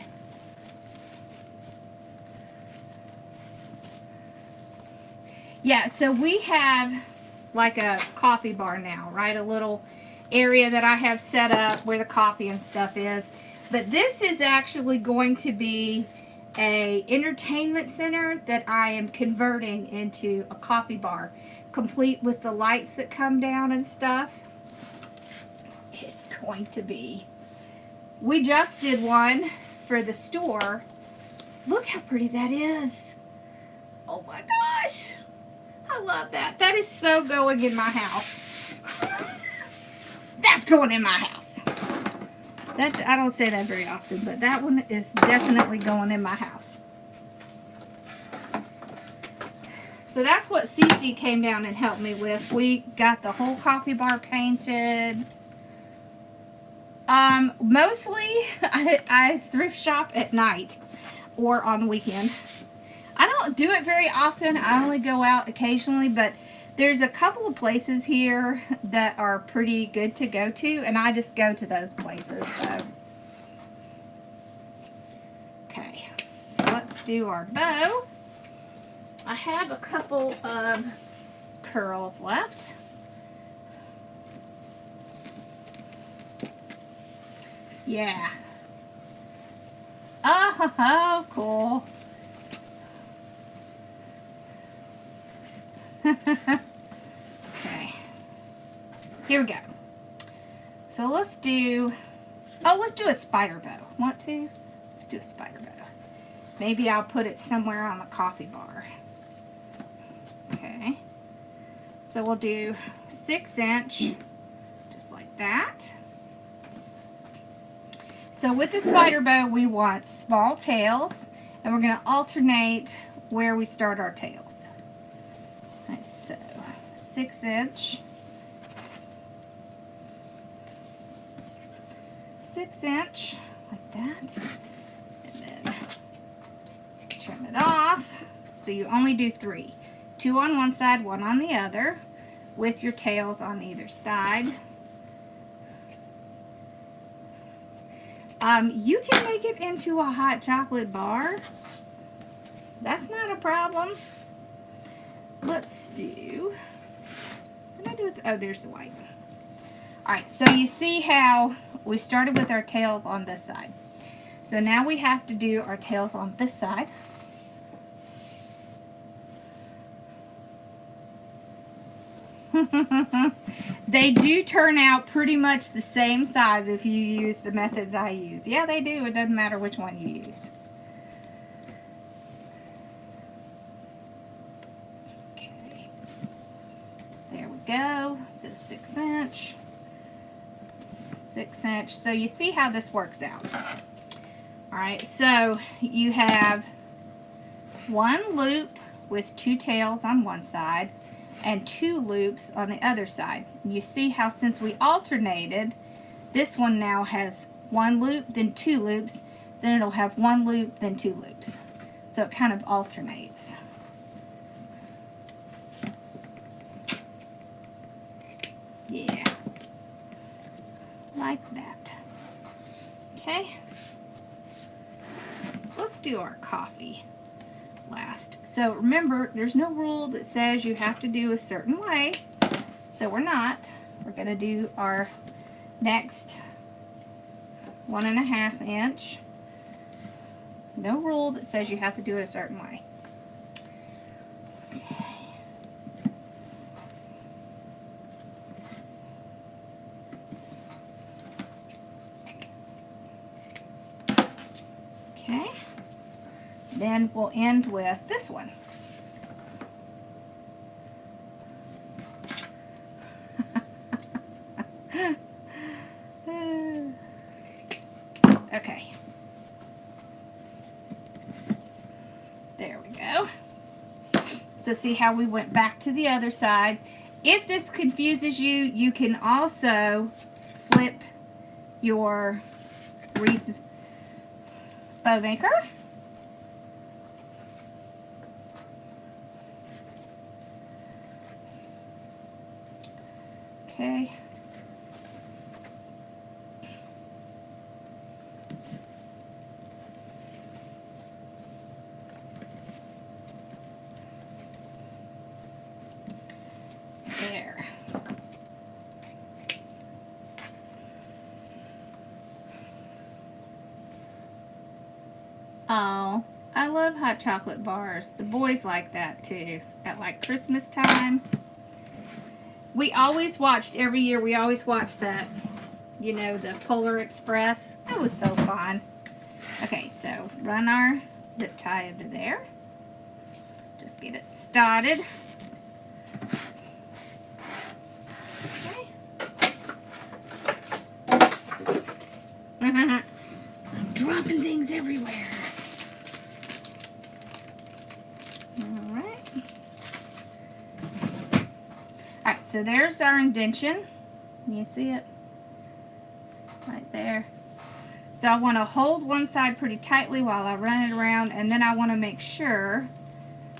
Yeah, so we have like a coffee bar now, right? A little area that I have set up where the coffee and stuff is. But this is actually going to be a entertainment center that I am converting into a coffee bar, complete with the lights that come down and stuff. It's going to be. We just did one for the store. Look how pretty that is. Oh my gosh. I love that. That is so going in my house. That's going in my house. That, I don't say that very often, but that one is definitely going in my house. So that's what Cece came down and helped me with. We got the whole coffee bar painted. Mostly I thrift shop at night or on the weekend. I don't do it very often. I only go out occasionally, but there's a couple of places here that are pretty good to go to, and I just go to those places. So, okay, so let's do our bow. I have a couple of curls left. Yeah. Oh, cool. Okay. Here we go. So let's do, let's do a spider bow. Want to? Let's do a spider bow. Maybe I'll put it somewhere on the coffee bar. Okay. So we'll do 6 inch, just like that. So with the spider bow, we want small tails, and we're going to alternate where we start our tails. Alright, so 6-inch, 6-inch, like that, and then trim it off. So you only do 3. 2 on one side, 1 on the other, with your tails on either side. You can make it into a hot chocolate bar. That's not a problem. Let's do, what did I do with, oh, there's the white. Alright, so you see how we started with our tails on this side. So now we have to do our tails on this side. They do turn out pretty much the same size if you use the methods I use. Yeah, they do. It doesn't matter which one you use. Okay. There we go. So 6-inch. 6-inch. So you see how this works out. Alright, so you have 1 loop with 2 tails on one side and 2 loops on the other side. You see how since we alternated, this one now has 1 loop, then 2 loops, then it'll have 1 loop, then 2 loops. So it kind of alternates. Yeah. Like that. Okay. Let's do our coffee last. So remember, there's no rule that says you have to do a certain way. So we're not. We're going to do our next 1.5 inch. No rule that says you have to do it a certain way. Okay. Then we'll end with this one. Okay. There we go. So see how we went back to the other side. If this confuses you, you can also flip your wreath bow maker. Okay. There. Oh, I love hot chocolate bars. The boys like that too. At like Christmas time. We always watched, every year we always watched that, you know, the Polar Express. That was so fun. Okay, so run our zip tie under there. Just get it started. Okay. I'm dropping things everywhere. Alright, so there's our indentation. You see it? Right there. So I want to hold one side pretty tightly while I run it around, and then I want to make sure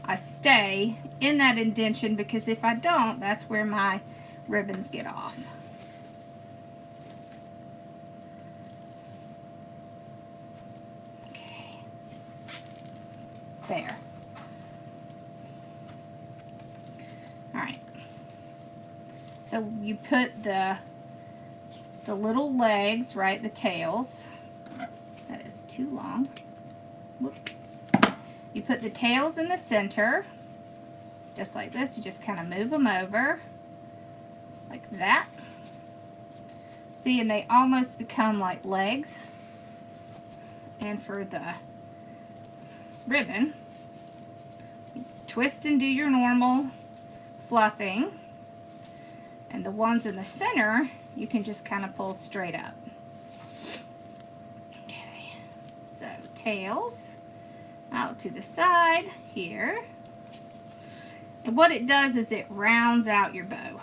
I stay in that indentation, because if I don't, that's where my ribbons get off. Okay. There. Alright. So you put the little legs, right, the tails. That is too long. Whoop. You put the tails in the center, just like this. You just kind of move them over, like that. See, and they almost become like legs. And for the ribbon, you twist and do your normal fluffing. And the ones in the center, you can just kind of pull straight up. tails out to the side here. And what it does is it rounds out your bow.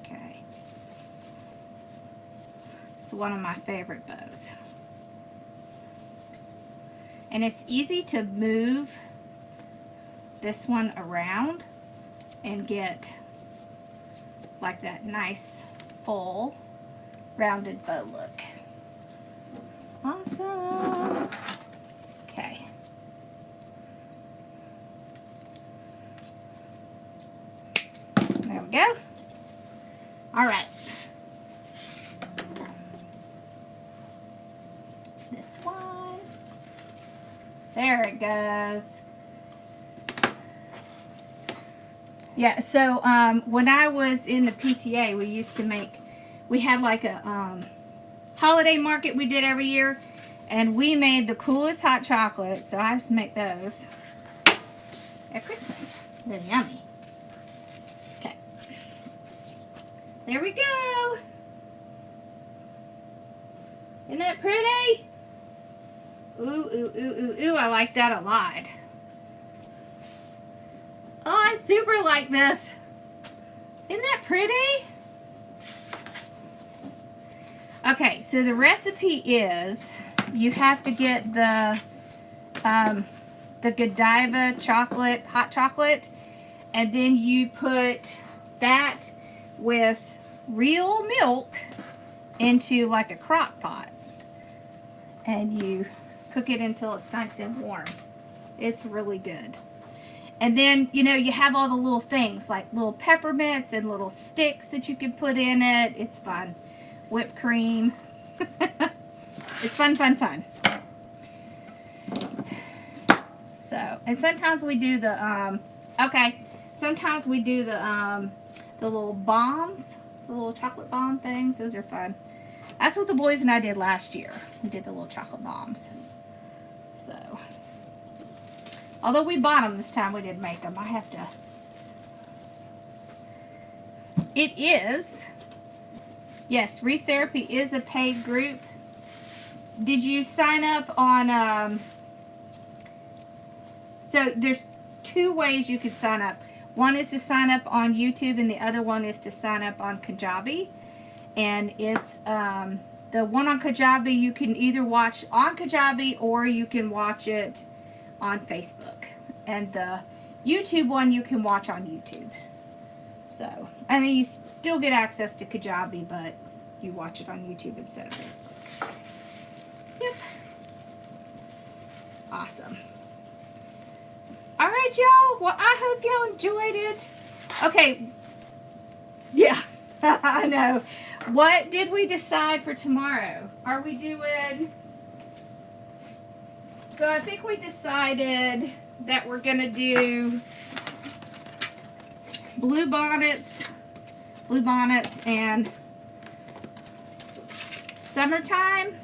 Okay. It's one of my favorite bows. And it's easy to move this one around and get like that nice full rounded bow look. Awesome. Okay. There we go. All right. This one. There it goes. Yeah, so when I was in the PTA, we used to make, we had like a holiday market we did every year, and we made the coolest hot chocolate, so I just make those at Christmas. They're yummy. Okay. There we go. Isn't that pretty? Ooh, ooh, ooh, ooh, ooh, I like that a lot. Oh, I super like this. Isn't that pretty? Okay, so the recipe is you have to get the Godiva chocolate, hot chocolate, and then you put that with real milk into like a crock pot, and you cook it until it's nice and warm. It's really good. And then, you know, you have all the little things like little peppermints and little sticks that you can put in it. It's fun. Whipped cream. It's fun, fun, fun. So, and sometimes we do the, sometimes we do the little bombs, the little chocolate bomb things. Those are fun. That's what the boys and I did last year. We did the little chocolate bombs. So, although we bought them this time, we didn't make them. I have to. It is, yes, Wreath Therapy is a paid group. Did you sign up on, so there's two ways you could sign up. One is to sign up on YouTube, and the other one is to sign up on Kajabi. And it's, the one on Kajabi you can either watch on Kajabi or you can watch it on Facebook. And the YouTube one you can watch on YouTube. So, and then you still get access to Kajabi, but you watch it on YouTube instead of Facebook. Yep. Awesome. All right, y'all. Well, I hope y'all enjoyed it. Okay. Yeah, I know. What did we decide for tomorrow? Are we doing... So I think we decided that we're going to do blue bonnets and summertime.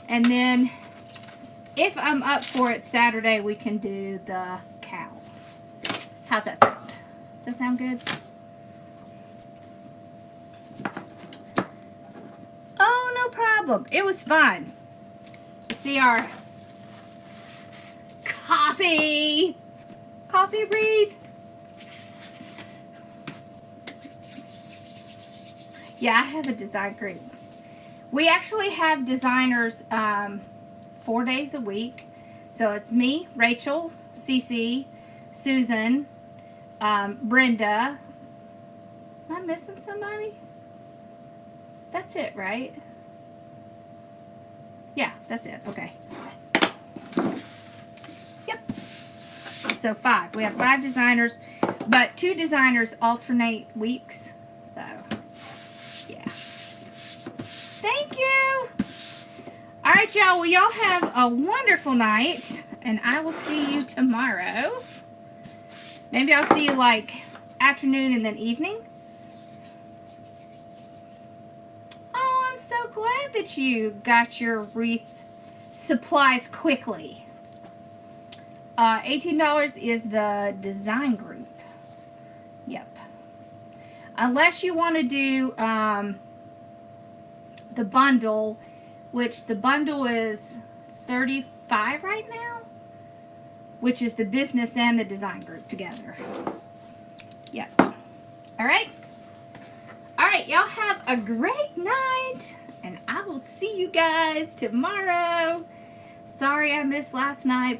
And then if I'm up for it Saturday, we can do the cow. How's that sound? Does that sound good? Oh, no problem. It was fun. You see our coffee wreath. Yeah, I have a design group. We actually have designers 4 days a week. So it's me, Rachel, Cece, Susan, Brenda. Am I missing somebody? That's it, right? Yeah, that's it. Okay. Yep. So 5. We have 5 designers, but 2 designers alternate weeks. So, yeah. Thank you. All right, y'all. Well, y'all have a wonderful night, and I will see you tomorrow. Maybe I'll see you like afternoon and then evening. Oh, I'm so glad that you got your wreath supplies quickly. $18 is the design group. Yep. Unless you want to do the bundle which the bundle is $35 right now, which is the business and the design group together. Yep. All right. All right, y'all have a great night, and I will see you guys tomorrow. Sorry I missed last night.